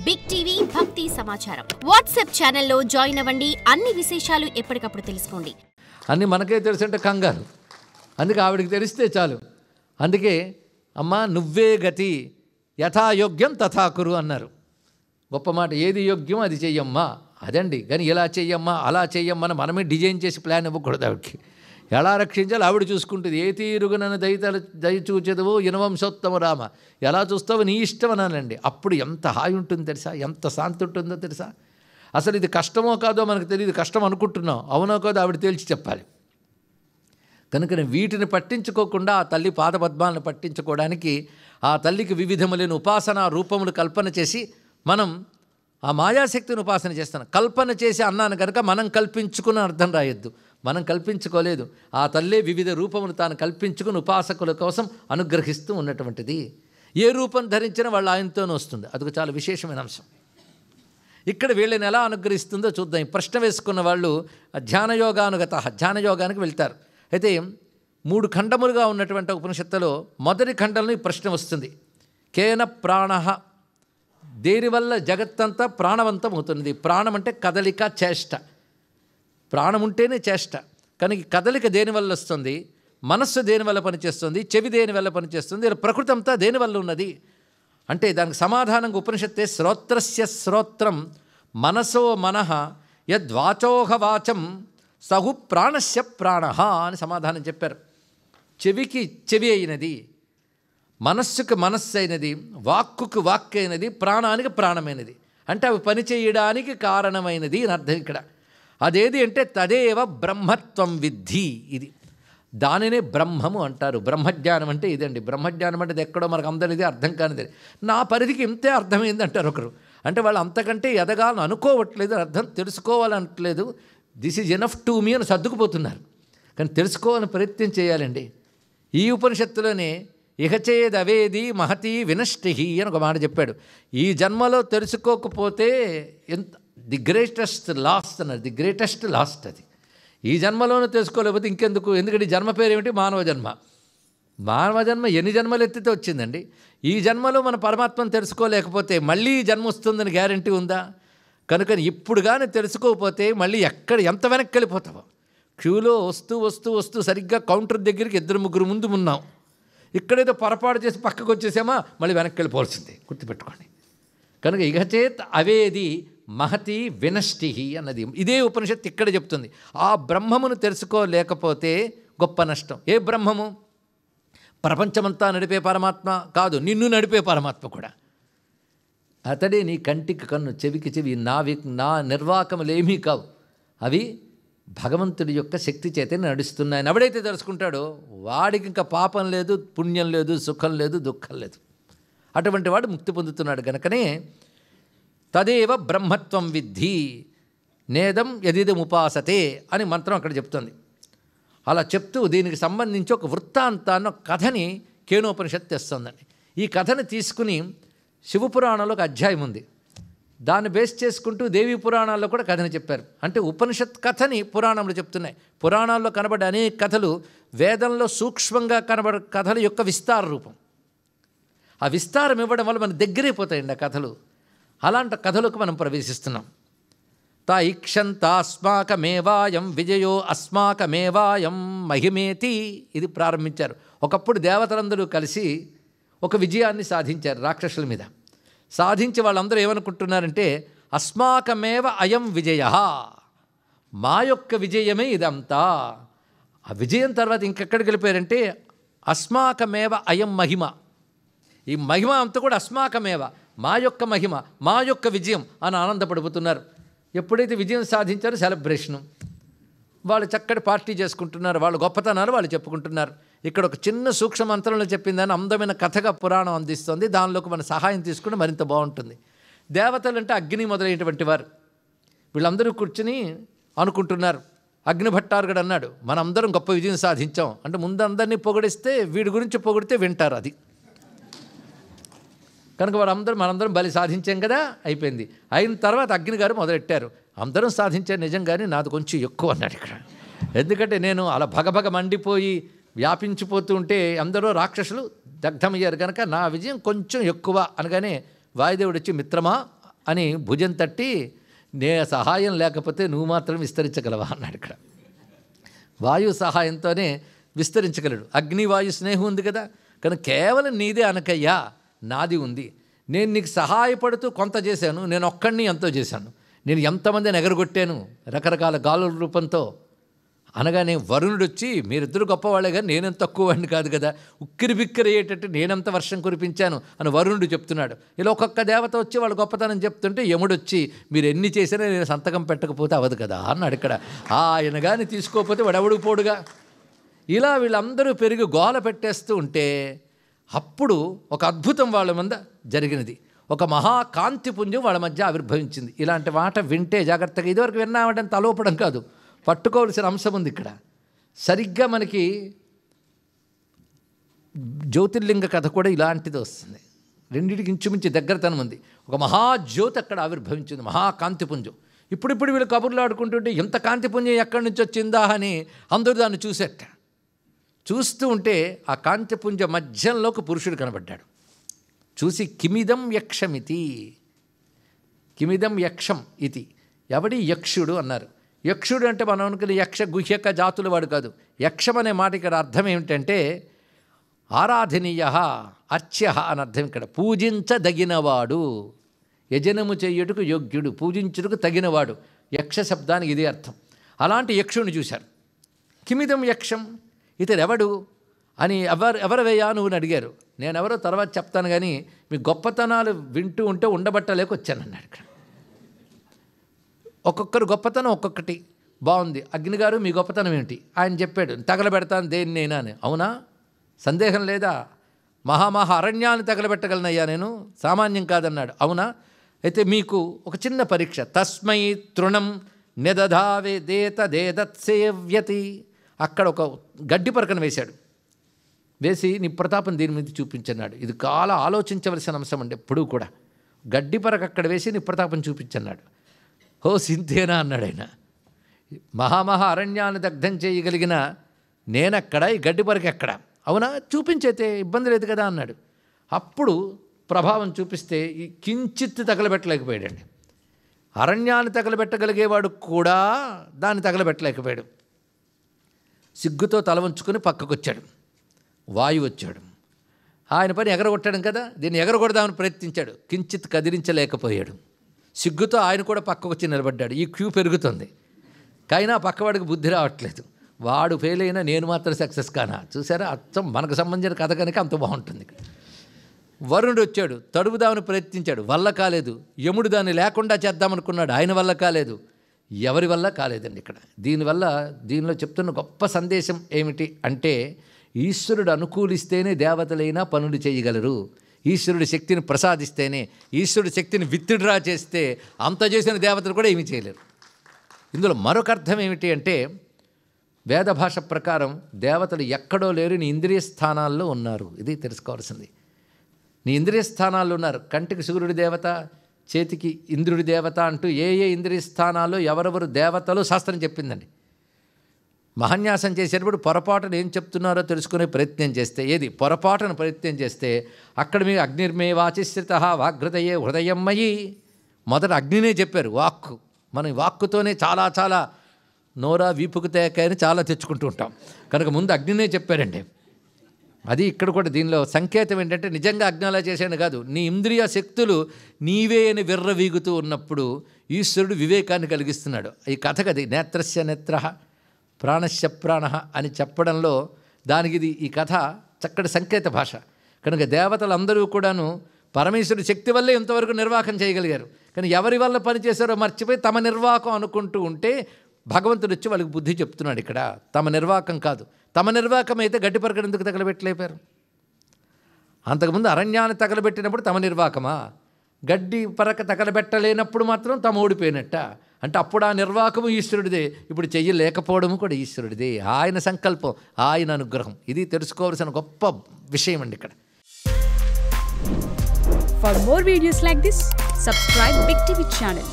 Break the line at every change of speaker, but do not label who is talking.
Big TV భక్తి సమాచారం WhatsApp ఛానల్లో జాయిన్ అవ్వండి. అన్ని విశేషాలు ఎప్పటికప్పుడు తెలుసుకోండి.
అన్నీ మనకే తెలుసంటే కంగారు, అందుకే ఆవిడికి తెలిస్తే చాలు. అందుకే అమ్మా నువ్వే గతి యథాయోగ్యం తథాకురు అన్నారు. గొప్ప మాట. ఏది యోగ్యం అది చెయ్యమ్మా, అదండి. కానీ ఇలా చెయ్యమ్మా అలా చెయ్యమ్మని మనమే డిజైన్ చేసి ప్లాన్ ఇవ్వకూడదు. ఆవిడకి ఎలా రక్షించాలి ఆవిడ చూసుకుంటుంది. ఏ తీరుగునను దయచూచెదవు ఇనవంశోత్తమ రామ, ఎలా చూస్తావో నీ ఇష్టం అనాలండి. అప్పుడు ఎంత హాయి ఉంటుంది తెలుసా, ఎంత శాంతి ఉంటుందో తెలుసా. అసలు ఇది కష్టమో కాదో మనకు తెలియదు, కష్టం అనుకుంటున్నాం, అవునో కాదో ఆవిడ తేల్చి చెప్పాలి. కనుక వీటిని పట్టించుకోకుండా ఆ తల్లి పాదపద్మాలను పట్టించుకోవడానికి ఆ తల్లికి వివిధములైన ఉపాసనా రూపములు కల్పన చేసి మనం ఆ మాయాశక్తిని ఉపాసన చేస్తాను. కల్పన చేసి అన్నాను కనుక మనం కల్పించుకుని అర్థం రాయొద్దు. మనం కల్పించుకోలేదు, ఆ తల్లే వివిధ రూపములు తాను కల్పించుకుని ఉపాసకుల కోసం అనుగ్రహిస్తూ ఉన్నటువంటిది. ఏ రూపం ధరించినా వాళ్ళు ఆయనతోనే వస్తుంది. అదొక చాలా విశేషమైన అంశం. ఇక్కడ వీళ్ళని ఎలా అనుగ్రహిస్తుందో చూద్దాం. ప్రశ్న వేసుకున్న వాళ్ళు ధ్యానయోగానుగత, ధ్యానయోగానికి వెళ్తారు. అయితే 3 ఖండములుగా ఉన్నటువంటి ఉపనిషత్తులో మొదటి ఖండంలో ఈ ప్రశ్న వస్తుంది. కేన ప్రాణ, దేనివల్ల జగత్తంతా ప్రాణవంతం అవుతుంది. ప్రాణం అంటే కదలిక, చేష్ట. ప్రాణం ఉంటేనే చేష్ట. కానీ కదలిక దేనివల్ల వస్తుంది, మనస్సు దేనివల్ల పనిచేస్తుంది, చెవి దేనివల్ల పనిచేస్తుంది, ప్రకృతి అంతా దేనివల్ల ఉన్నది అంటే దానికి సమాధానంగా ఉపనిషత్తే శ్రోత్రస్య శ్రోత్రం మనసో మనః యద్వాచోహ వాచం సహు ప్రాణస్య ప్రాణ అని సమాధానం చెప్పారు. చెవికి చెవి అయినది, మనస్సుకు మనస్సు అయినది, వాక్కుకు వాక్ అయినది, ప్రాణానికి ప్రాణమైనది. అంటే అవి పనిచేయడానికి కారణమైనది అని అర్థం ఇక్కడ. అదేది అంటే తదేవ బ్రహ్మత్వం విద్ధి. ఇది దానినే బ్రహ్మము అంటారు. బ్రహ్మజ్ఞానం అంటే ఇదండి. బ్రహ్మజ్ఞానం అంటే ఎక్కడో మనకు అందరిది అర్థం కానిది. నా పరిధికి ఇంతే అర్థమైంది అంటారు ఒకరు. అంటే వాళ్ళు అంతకంటే ఎదగాలని అనుకోవట్లేదు, అర్థం తెలుసుకోవాలనట్లేదు. This is enough to me అని సర్దుకుపోతున్నారు. కానీ తెలుసుకోవాలని ప్రయత్నం చేయాలండి. ఈ ఉపనిషత్తులోనే ఇహచేదవేది మహతి వినష్టి అని ఒక మాట చెప్పాడు. ఈ జన్మలో తెలుసుకోకపోతే ఎంత ది గ్రేటెస్ట్ లాస్ట్ అన్నారు. ది గ్రేటెస్ట్ లాస్ట్ అది. ఈ జన్మలోనూ తెలుసుకోలేకపోతే ఇంకెందుకు. ఎందుకంటే ఈ జన్మ పేరు ఏమిటి? మానవ జన్మ. మానవ జన్మ ఎన్ని జన్మలు ఎత్తితే వచ్చిందండి. ఈ జన్మలో మన పరమాత్మను తెలుసుకోలేకపోతే మళ్ళీ ఈ జన్మ వస్తుందని గ్యారంటీ ఉందా? కనుక ఇప్పుడు కానీ తెలుసుకోకపోతే మళ్ళీ ఎంత వెనక్కి వెళ్ళిపోతావో. క్యూలో వస్తూ వస్తూ వస్తూ సరిగ్గా కౌంటర్ దగ్గరికి 2-3 ముందు ఉన్నాం. ఇక్కడేదో పొరపాటు చేసి పక్కకు వచ్చేసామా మళ్ళీ వెనక్కి వెళ్ళిపోవాల్సిందే, గుర్తుపెట్టుకోండి. కనుక ఇహచేత్ అవేది మహతి వినష్టి అన్నది ఇదే ఉపనిషత్తు ఇక్కడ చెప్తుంది. ఆ బ్రహ్మమును తెలుసుకోలేకపోతే గొప్ప నష్టం. ఏ బ్రహ్మము? ప్రపంచమంతా నడిపే పరమాత్మ కాదు, నిన్ను నడిపే పరమాత్మ కూడా. అతడే నీ కంటికి కన్ను, చెవికి చెవి, నా నిర్వాకములేమీ కావు. అవి భగవంతుడి యొక్క శక్తి చేతే నడుస్తున్నాయని ఎవడైతే తెలుసుకుంటాడో వాడికి ఇంకా పాపం లేదు, పుణ్యం లేదు, సుఖం లేదు, దుఃఖం లేదు. అటువంటి వాడు ముక్తి పొందుతున్నాడు. కనుకనే తదేవ బ్రహ్మత్వం విద్ధి నేదం యదిదముపాసతే అని మంత్రం అక్కడ చెప్తుంది. అలా చెప్తూ దీనికి సంబంధించి ఒక వృత్తాంతాన్ని, ఒక కథని కేనోపనిషత్తు తెస్తుందండి. ఈ కథని తీసుకుని శివపురాణంలో ఒక అధ్యాయం ఉంది. దాన్ని బేస్ చేసుకుంటూ దేవీ పురాణాల్లో కూడా కథని చెప్పారు. అంటే ఉపనిషత్ కథని పురాణంలో చెప్తున్నాయి. పురాణాల్లో కనబడే అనేక కథలు వేదంలో సూక్ష్మంగా కనబడే కథల యొక్క విస్తార రూపం. ఆ విస్తారం ఇవ్వడం వల్ల మన దగ్గరైపోతాయండి ఆ కథలు. అలాంటి కథలకు మనం ప్రవేశిస్తున్నాం. తా ఇక్షంతాస్మాకమేవాయం విజయో అస్మాకమేవాయం మహిమేతి ఇది ప్రారంభించారు. ఒకప్పుడు దేవతలందరూ కలిసి ఒక విజయాన్ని సాధించారు రాక్షసుల మీద. సాధించి వాళ్ళందరూ ఏమనుకుంటున్నారంటే అస్మాకమేవ అయం విజయ, మా యొక్క విజయమే ఇదంతా. ఆ విజయం తర్వాత ఇంకెక్కడికి వెళ్ళిపోయారంటే అస్మాకమేవ అయం మహిమ, ఈ మహిమ అంతా కూడా అస్మాకమేవ, మా యొక్క మహిమ, మా యొక్క విజయం అని ఆనందపడిపోతున్నారు. ఎప్పుడైతే విజయం సాధించారో సెలబ్రేషను, వాళ్ళు చక్కటి పార్టీ చేసుకుంటున్నారు, వాళ్ళ గొప్పతనాలు వాళ్ళు చెప్పుకుంటున్నారు. ఇక్కడ ఒక చిన్న సూక్ష్మ మంత్రంలో చెప్పిందని అందమైన కథగా పురాణం అందిస్తుంది. దానిలోకి మన సహాయం తీసుకుంటే మరింత బాగుంటుంది. దేవతలు అంటే అగ్ని మొదలైనటువంటి వారు. వీళ్ళందరూ కూర్చుని అనుకుంటున్నారు. అగ్నిభట్టారుగడు అన్నాడు, మనందరం గొప్ప విజయం సాధించాం అంటే ముందు అందరినీ పొగిడిస్తే వీడి గురించి పొగిడితే వింటారు. అది కనుక మనందరం బలి సాధించాం కదా, అయిపోయింది. అయిన తర్వాత అగ్ని గారు మొదలెట్టారు, అందరం సాధించారు నిజం, కానీ నాది కొంచెం ఎక్కువ అన్నాడు ఇక్కడ. ఎందుకంటే నేను అలా భగభగ మండిపోయి వ్యాపించిపోతూ ఉంటే అందరూ రాక్షసులు దగ్ధమయ్యారు కనుక నా విజయం కొంచెం ఎక్కువ అనగానే వాయుదేవుడు వచ్చి మిత్రమా అని భుజం తట్టి, నే సహాయం లేకపోతే నువ్వు మాత్రం విస్తరించగలవా అన్నాడు. ఇక్కడ వాయు సహాయంతోనే విస్తరించగలడు. అగ్నివాయు స్నేహం ఉంది కదా, కానీ కేవలం నీదే అనకయ్యా, నాది ఉంది. నేను నీకు సహాయపడుతూ కొంత చేశాను, నేను ఒక్కడిని ఎంతో చేశాను, నేను ఎంతమందిని ఎగరగొట్టాను రకరకాల గాలుల రూపంతో అనగానే వరుణుడు వచ్చి, మీరిద్దరు గొప్పవాళ్ళే కానీ నేనెంత తక్కువ వాడిని కాదు కదా, ఉక్కిరి బిక్కిరి అయ్యేటట్టు నేనెంత వర్షం కురిపించాను అని వరుణుడు చెప్తున్నాడు. ఇలా ఒక్కొక్క దేవత వచ్చి వాళ్ళ గొప్పతనం చెప్తుంటే యముడు వచ్చి, మీరు ఎన్ని చేసినా నేను సంతకం పెట్టకపోతే అవదు కదా అన్నాడు. ఇక్కడ ఆయన కానీ తీసుకోకపోతే వాడెవడు పోడుగా. ఇలా వీళ్ళందరూ పెరిగి గోల పెట్టేస్తూ ఉంటే అప్పుడు ఒక అద్భుతం వాళ్ళ మీద జరిగినది. ఒక మహాకాంతిపుంజం వాళ్ళ మధ్య ఆవిర్భవించింది. ఇలాంటి మాట వింటే జాగ్రత్తగా, ఇదివరకు విన్నామంటే తలోపడం కాదు, పట్టుకోవాల్సిన అంశం ఉంది ఇక్కడ. సరిగ్గా మనకి జ్యోతిర్లింగ కథ కూడా ఇలాంటిది వస్తుంది. రెండింటికి ఇంచుమించి దగ్గరతనం ఉంది. ఒక మహాజ్యోతి అక్కడ ఆవిర్భవించింది, మహాకాంతిపుంజం. ఇప్పుడు వీళ్ళు కబుర్లు ఆడుకుంటుంటే ఇంత కాంతిపుంజం ఎక్కడి నుంచి వచ్చిందా అని అందరూ దాన్ని చూసేట. చూస్తూ ఉంటే ఆ కాంతిపుంజ మధ్యంలోకి పురుషుడు కనబడ్డాడు. చూసి కిమిదం యక్షమితి, కిమిదం యక్షం ఇది, ఎవడి యక్షుడు అన్నారు. యక్షుడు అంటే మనం అనుకునే యక్ష గుహ్యక జాతుల వాడు కాదు. యక్షం అనే మాట ఇక్కడ అర్థం ఏమిటంటే ఆరాధనీయ, అర్చ్య అని అర్థం. ఇక్కడ పూజించదగినవాడు, యజనము చెయ్యుటకు యోగ్యుడు, పూజించుటకు తగినవాడు. యక్ష శబ్దానికి ఇదే అర్థం. అలాంటి యక్షుడిని చూశారు. కిమిదం యక్షం, ఇతడెవడు అని ఎవరవయ్యా నువ్వు అడిగారు. నేనెవరో తర్వాత చెప్తాను, కానీ మీ గొప్పతనాలు వింటూ ఉంటే ఉండబట్టలేక వచ్చానన్నాడు. ఇక్కడ ఒక్కొక్కరు గొప్పతనం ఒక్కొక్కటి బాగుంది. అగ్నిగారు మీ గొప్పతనం ఏమిటి? ఆయన చెప్పాడు, తగలబెడతాను దేన్నైనా అని. అవునా, సందేహం లేదా? మహామహా అరణ్యాన్ని తగలబెట్టగలనయ్యా నేను, సామాన్యం కాదన్నాడు. అవునా, అయితే మీకు ఒక చిన్న పరీక్ష. తస్మై తృణం నిదధావే దేతదేదత్సేవ్యతి. అక్కడ ఒక గడ్డి పరకను వేశాడు. వేసి నీ ప్రతాపం దీని మీద చూపించన్నాడు. ఇది చాలా ఆలోచించవలసిన అంశం అండి. ఎప్పుడూ కూడా గడ్డి పరక అక్కడ వేసి నీ ప్రతాపం చూపించన్నాడు. హో సింతేనా అన్నాడు ఆయన. మహామహా అరణ్యాన్ని దగ్ధం చేయగలిగిన నేనెక్కడ, ఈ గడ్డి పరక ఎక్కడ? అవునా, చూపించైతే ఇబ్బంది లేదు కదా అన్నాడు. అప్పుడు ప్రభావం చూపిస్తే ఈ కించిత్ తగలబెట్టలేకపోయాడండి. అరణ్యాన్ని తగలబెట్టగలిగేవాడు కూడా దాన్ని తగలబెట్టలేకపోయాడు. సిగ్గుతో తల వంచుకొని పక్కకు వచ్చాడు. వాయువు వచ్చాడు. ఆయన పని ఎగరగొట్టాడు కదా, దీన్ని ఎగరగొడదామని ప్రయత్నించాడు. కించిత్ కదిలించలేకపోయాడు. సిగ్గుతో ఆయన కూడా పక్కకు వచ్చి నిలబడ్డాడు. ఈ క్యూ పెరుగుతుంది, కైనా పక్కవాడికి బుద్ధి రావట్లేదు. వాడు ఫెయిల్ అయినా నేను మాత్రం సక్సెస్ కానా? చూసారా, అచ్చం మనకు సంబంధించిన కథ కనుక అంత బాగుంటుంది. వరుణుడు వచ్చాడు, తడుపుదామని ప్రయత్నించాడు, వల్ల కాలేదు. యముడు దాన్ని లేకుండా చేద్దామనుకున్నాడు, ఆయన వల్ల కాలేదు. ఎవరి వల్ల కాలేదండి. ఇక్కడ దీనిలో చెప్తున్న గొప్ప సందేశం ఏమిటి అంటే, ఈశ్వరుడు అనుకూలిస్తేనే దేవతలైనా పనులు చేయగలరు. ఈశ్వరుడి శక్తిని ప్రసాదిస్తేనే, ఈశ్వరుడి శక్తిని విత్డ్రా చేస్తే అంత చేసిన దేవతలు కూడా ఏమీ చేయలేరు. ఇందులో మరొక అర్థం ఏమిటి అంటే, వేద భాష ప్రకారం దేవతలు ఎక్కడో లేరు, నీ ఇంద్రియ స్థానాల్లో ఉన్నారు. ఇది తెలుసుకోవాల్సింది. నీ ఇంద్రియ స్థానాల్లో ఉన్నారు. కంటికి సూర్యుడి దేవత, చేతికి ఇంద్రుడి దేవత అంటూ ఏ ఇంద్రియ స్థానాల్లో ఎవరెవరు దేవతలు శాస్త్రం చెప్పిందండి. మహాన్యాసం చేసేటప్పుడు పొరపాటును ఏం చెప్తున్నారో తెలుసుకునే ప్రయత్నం చేస్తే, పొరపాటును ప్రయత్నం చేస్తే అక్కడ మీ అగ్నిర్మే వాచిశ్రిత వాగ్హృదయే హృదయమ్మయి. మొదట అగ్నినే చెప్పారు, వాక్కు. మనం వాక్కుతోనే చాలా చాలా నోరా వీపుకు తేకాయని చాలా తెచ్చుకుంటూ ఉంటాం కనుక ముందు అగ్నినే చెప్పారండి. అది ఇక్కడ కూడా దీనిలో సంకేతం ఏంటంటే, నిజంగా అగ్ని అలా చేశాను కాదు, నీ ఇంద్రియ శక్తులు నీవే అని విర్రవీగుతూ ఉన్నప్పుడు ఈశ్వరుడు వివేకాన్ని కలిగిస్తున్నాడు. ఈ కథకది నేత్రస్య నేత్ర ప్రాణస్య ప్రాణ అని చెప్పడంలో దానికి ఈ కథ చక్కటి సంకేత భాష. కనుక దేవతలందరూ కూడాను పరమేశ్వరుడి శక్తి వల్లే ఇంతవరకు నిర్వాహకం చేయగలిగారు. కానీ ఎవరి వల్ల పనిచేశారో మర్చిపోయి తమ నిర్వాహకం అనుకుంటూ ఉంటే భగవంతుడు వచ్చి వాళ్ళకి బుద్ధి చెప్తున్నాడు. ఇక్కడ తమ నిర్వాహకం కాదు. తమ నిర్వాహకం అయితే గడ్డి పరకను ఎందుకు తగలబెట్టలేపారు? అంతకుముందు అరణ్యాన్ని తగలబెట్టినప్పుడు తమ నిర్వాహకమా? గడ్డి పరక తగలబెట్టలేనప్పుడు మాత్రం తమ ఓడిపోయినట్ట. అంటే అప్పుడు ఆ నిర్వాహకము ఈశ్వరుడిదే, ఇప్పుడు చెయ్యలేకపోవడము కూడా ఈశ్వరుడిదే. ఆయన సంకల్పం, ఆయన అనుగ్రహం. ఇది తెలుసుకోవాల్సిన గొప్ప విషయం అండి ఇక్కడ.
For more videos like this, subscribe Big TV channel.